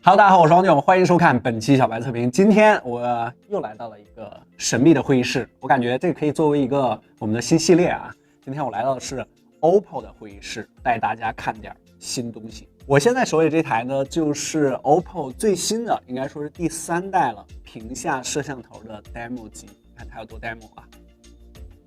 Hello， 大家好，我是王炯，欢迎收看本期小白测评。今天我又来到了一个神秘的会议室，我感觉这个可以作为一个我们的新系列啊。今天我来到的是 OPPO 的会议室，带大家看点新东西。我现在手里这台呢，就是 OPPO 最新的，应该说是第3代了，屏下摄像头的 Demo 机。看它有多 Demo 啊！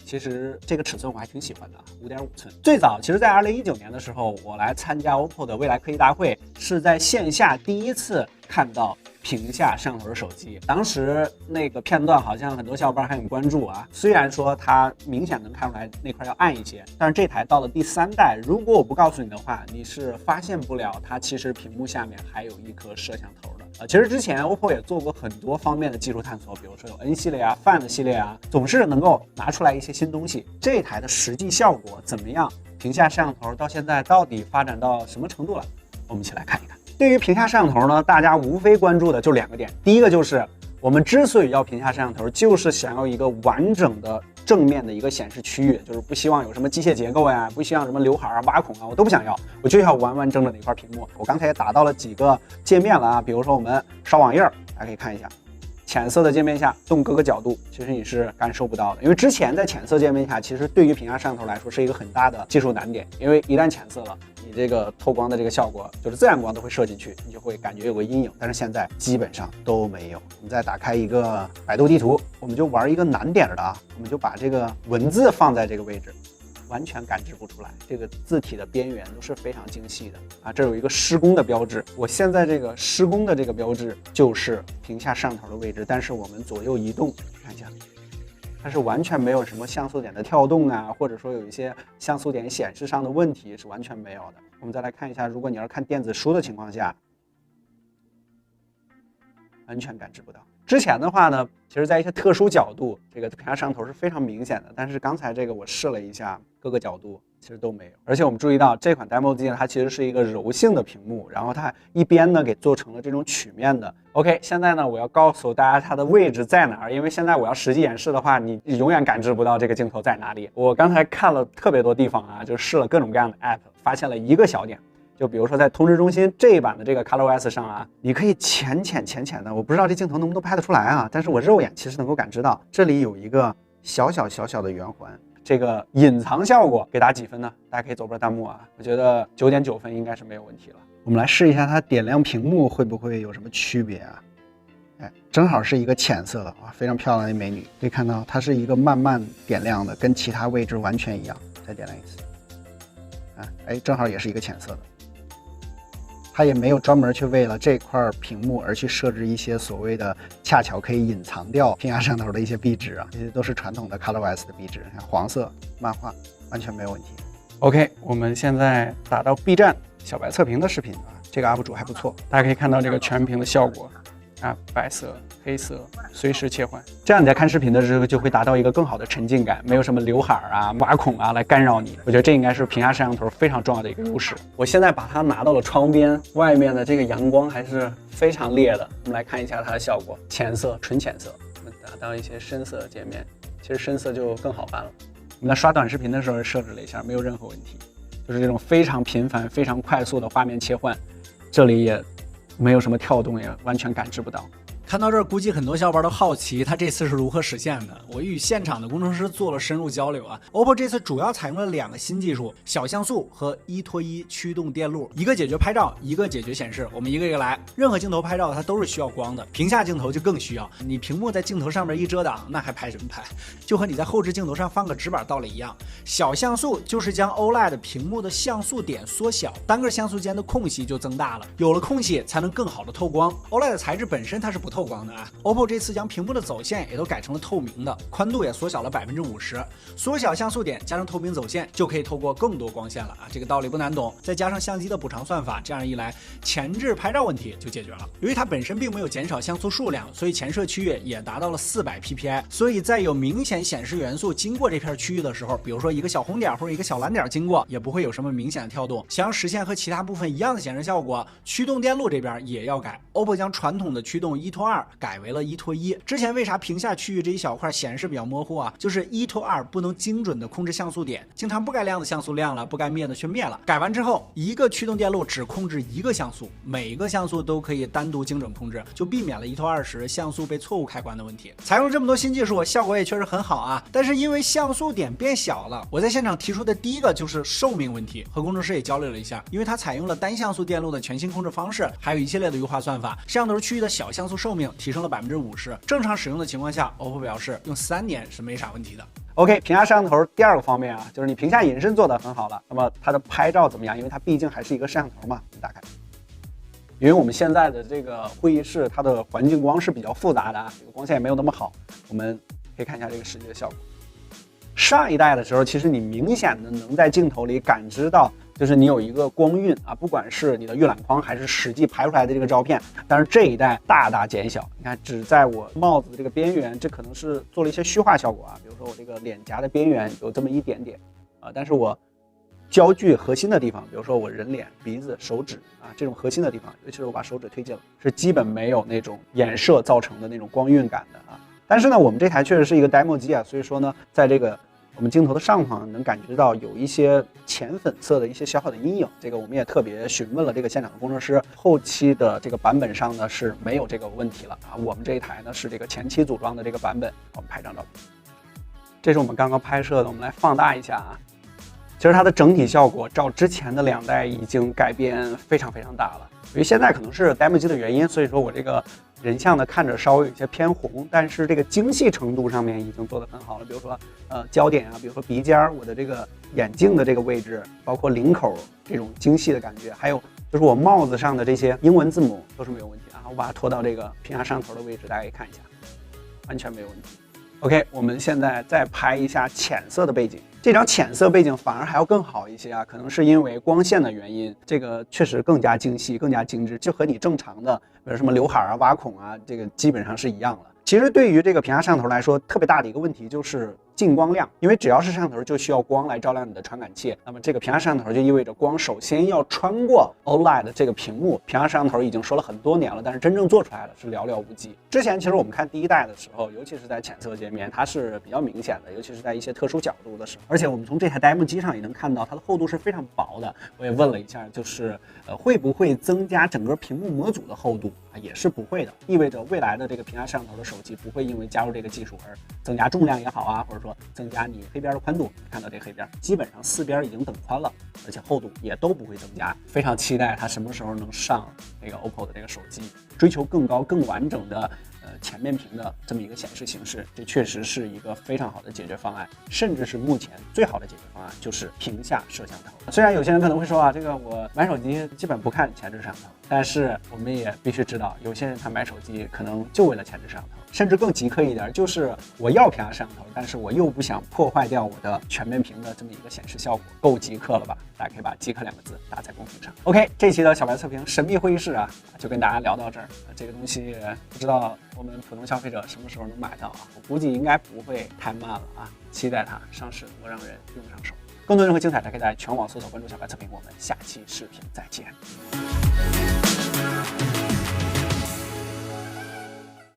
其实这个尺寸我还挺喜欢的，5.5寸。最早其实在2019年的时候，我来参加 OPPO 的未来科技大会，是在线下第一次看到屏下摄像头的手机。当时那个片段好像很多小伙伴还很关注啊，虽然说它明显能看出来那块要暗一些，但是这台到了第3代，如果我不告诉你的话，你是发现不了它其实屏幕下面还有一颗摄像头的。其实之前 OPPO 也做过很多方面的技术探索，比如说有 N 系列啊、Find 系列啊，总是能够拿出来一些新东西。这台的实际效果怎么样？屏下摄像头到现在到底发展到什么程度了？我们一起来看一看。对于屏下摄像头呢，大家无非关注的就2个点。第一个就是我们之所以要屏下摄像头，就是想要一个完整的正面的一个显示区域，就是不希望有什么机械结构呀，不希望什么刘海啊、挖孔啊，我都不想要，我就要完完整整的一块屏幕。我刚才也打到了几个界面了啊，比如说我们刷网页，大家可以看一下，浅色的界面下动各个角度，其实你是感受不到的，因为之前在浅色界面下，其实对于屏下摄像头来说是一个很大的技术难点，因为一旦浅色了，你这个透光的这个效果，就是自然光都会射进去，你就会感觉有个阴影。但是现在基本上都没有。我们再打开一个百度地图，我们就玩一个难点的啊，我们就把这个文字放在这个位置，完全感知不出来，这个字体的边缘都是非常精细的啊。这有一个施工的标志，我现在这个施工的这个标志就是屏下摄像头的位置，但是我们左右移动，看一下，它是完全没有什么像素点的跳动啊，或者说有一些像素点显示上的问题是完全没有的。我们再来看一下，如果你要是看电子书的情况下，完全感知不到。之前的话呢，其实在一些特殊角度，这个屏下摄像头是非常明显的，但是刚才这个我试了一下，各个角度其实都没有。而且我们注意到这款 Demo 机呢，它其实是一个柔性的屏幕，然后它一边呢给做成了这种曲面的。OK， 现在呢我要告诉大家它的位置在哪儿，因为现在我要实际演示的话，你永远感知不到这个镜头在哪里。我刚才看了特别多地方啊，就试了各种各样的 App， 发现了一个小点。就比如说在通知中心这一版的这个 ColorOS 上啊，你可以浅浅的，我不知道这镜头能不能拍得出来啊，但是我肉眼其实能够感知到，这里有一个小小的圆环，这个隐藏效果给打几分呢？大家可以走波弹幕啊，我觉得9.9分应该是没有问题了。我们来试一下它点亮屏幕会不会有什么区别啊？哎，正好是一个浅色的啊，非常漂亮的美女，可以看到它是一个慢慢点亮的，跟其他位置完全一样。再点亮一次，啊，哎，正好也是一个浅色的。它也没有专门去为了这块屏幕而去设置一些所谓的恰巧可以隐藏掉屏下摄像头的一些壁纸啊，这些都是传统的 ColorOS 的壁纸，像黄色漫画完全没有问题。OK， 我们现在打到 B 站小白测评的视频啊，这个 UP 主还不错，大家可以看到这个全屏的效果啊，白色、黑色随时切换，这样你在看视频的时候就会达到一个更好的沉浸感，没有什么刘海啊、挖孔啊来干扰你。我觉得这应该是屏下摄像头非常重要的一个优势。我现在把它拿到了窗边，外面的这个阳光还是非常烈的。我们来看一下它的效果，浅色、纯浅色，我们达到一些深色的界面，其实深色就更好办了。我们在刷短视频的时候设置了一下，没有任何问题，就是这种非常频繁、非常快速的画面切换，这里也没有什么跳动，也完全感知不到。看到这儿，估计很多小伙伴都好奇它这次是如何实现的。我与现场的工程师做了深入交流啊。OPPO 这次主要采用了2个新技术：小像素和1:1驱动电路，一个解决拍照，一个解决显示。我们一个一个来。任何镜头拍照它都是需要光的，屏下镜头就更需要。你屏幕在镜头上面一遮挡，那还拍什么拍？就和你在后置镜头上放个纸板道理一样。小像素就是将 OLED 屏幕的像素点缩小，单个像素间的空隙就增大了。有了空隙，才能更好的透光。OLED 的材质本身它是不透光的啊。OPPO 这次将屏幕的走线也都改成了透明的，宽度也缩小了50%，缩小像素点加上透明走线就可以透过更多光线了啊！这个道理不难懂，再加上相机的补偿算法，这样一来前置拍照问题就解决了。由于它本身并没有减少像素数量，所以前摄区域也达到了400 PPI， 所以在有明显显示元素经过这片区域的时候，比如说一个小红点或者一个小蓝点经过，也不会有什么明显的跳动。想要实现和其他部分一样的显示效果，驱动电路这边也要改。OPPO 将传统的驱动1:2 2改为了1拖1。之前为啥屏下区域这一小块显示比较模糊啊？就是1拖2不能精准的控制像素点，经常不该亮的像素亮了，不该灭的却灭了。改完之后，一个驱动电路只控制一个像素，每个像素都可以单独精准控制，就避免了1拖2时像素被错误开关的问题。采用了这么多新技术，效果也确实很好啊。但是因为像素点变小了，我在现场提出的第一个就是寿命问题，和工程师也交流了一下，因为它采用了单像素电路的全新控制方式，还有一系列的优化算法，摄像头区域的小像素寿命提升了50%。正常使用的情况下 ，OPPO 表示用3年是没啥问题的。OK， 屏下摄像头第二个方面啊，就是你屏下隐身做得很好了，那么它的拍照怎么样？因为它毕竟还是一个摄像头嘛，你打开。因为我们现在的这个会议室，它的环境光是比较复杂的啊，这个光线也没有那么好，我们可以看一下这个实际的效果。上一代的时候，其实你明显的能在镜头里感知到，就是你有一个光晕啊，不管是你的预览框还是实际拍出来的这个照片，但是这一代大大减小。你看，只在我帽子的这个边缘，这可能是做了一些虚化效果啊，比如说我这个脸颊的边缘有这么一点点啊，但是我焦距核心的地方，比如说我人脸、鼻子、手指啊这种核心的地方，尤其是我把手指推进了，是基本没有那种衍射造成的那种光晕感的啊。但是呢，我们这台确实是一个 demo 机啊，所以说呢，在这个我们镜头的上方能感觉到有一些浅粉色的一些小小的阴影，这个我们也特别询问了这个现场的工程师，后期的这个版本上呢是没有这个问题了啊。我们这一台呢是这个前期组装的这个版本，我们拍张照片，这是我们刚刚拍摄的，我们来放大一下啊。其实它的整体效果照之前的2代已经改变非常非常大了。由于现在可能是 demo 机的原因，所以说我这个人像呢看着稍微有一些偏红，但是这个精细程度上面已经做得很好了。比如说焦点啊，比如说鼻尖，我的这个眼镜的这个位置，包括领口这种精细的感觉，还有就是我帽子上的这些英文字母都是没有问题啊。我把它拖到这个屏下摄像头的位置，大家可以看一下，完全没有问题。OK， 我们现在再拍一下浅色的背景。这张浅色背景反而还要更好一些啊，可能是因为光线的原因，这个确实更加精细、更加精致，就和你正常的，比如什么刘海啊、挖孔啊，这个基本上是一样的。其实对于这个屏下摄像头来说，特别大的一个问题就是进光量，因为只要是摄像头就需要光来照亮你的传感器，那么这个屏下摄像头就意味着光首先要穿过 OLED 的这个屏幕。屏下摄像头已经说了很多年了，但是真正做出来的是寥寥无几。之前其实我们看第一代的时候，尤其是在浅色界面，它是比较明显的，尤其是在一些特殊角度的时候，而且我们从这台 demo 机上也能看到它的厚度是非常薄的。我也问了一下，就是会不会增加整个屏幕模组的厚度啊？也是不会的，意味着未来的这个屏下摄像头的手机不会因为加入这个技术而增加重量也好啊，或者说增加你黑边的宽度。看到这黑边基本上4边已经等宽了，而且厚度也都不会增加。非常期待它什么时候能上这个 OPPO 的这个手机，追求更高更完整的前面屏的这么一个显示形式，这确实是一个非常好的解决方案，甚至是目前最好的解决方案就是屏下摄像头。虽然有些人可能会说啊，这个我买手机基本不看前置摄像头，但是我们也必须知道，有些人他买手机可能就为了前置摄像头，甚至更极客一点，就是我要屏下摄像头，但是我又不想破坏掉我的全面屏的这么一个显示效果，够极客了吧？大家可以把极客2个字打在公屏上。OK， 这期的小白测评神秘会议室啊，就跟大家聊到这儿。这个东西不知道我们普通消费者什么时候能买到啊？我估计应该不会太慢了啊！期待它上市，能够让人用上手。更多任何精彩，大家可以在全网搜索关注小白测评。我们下期视频再见。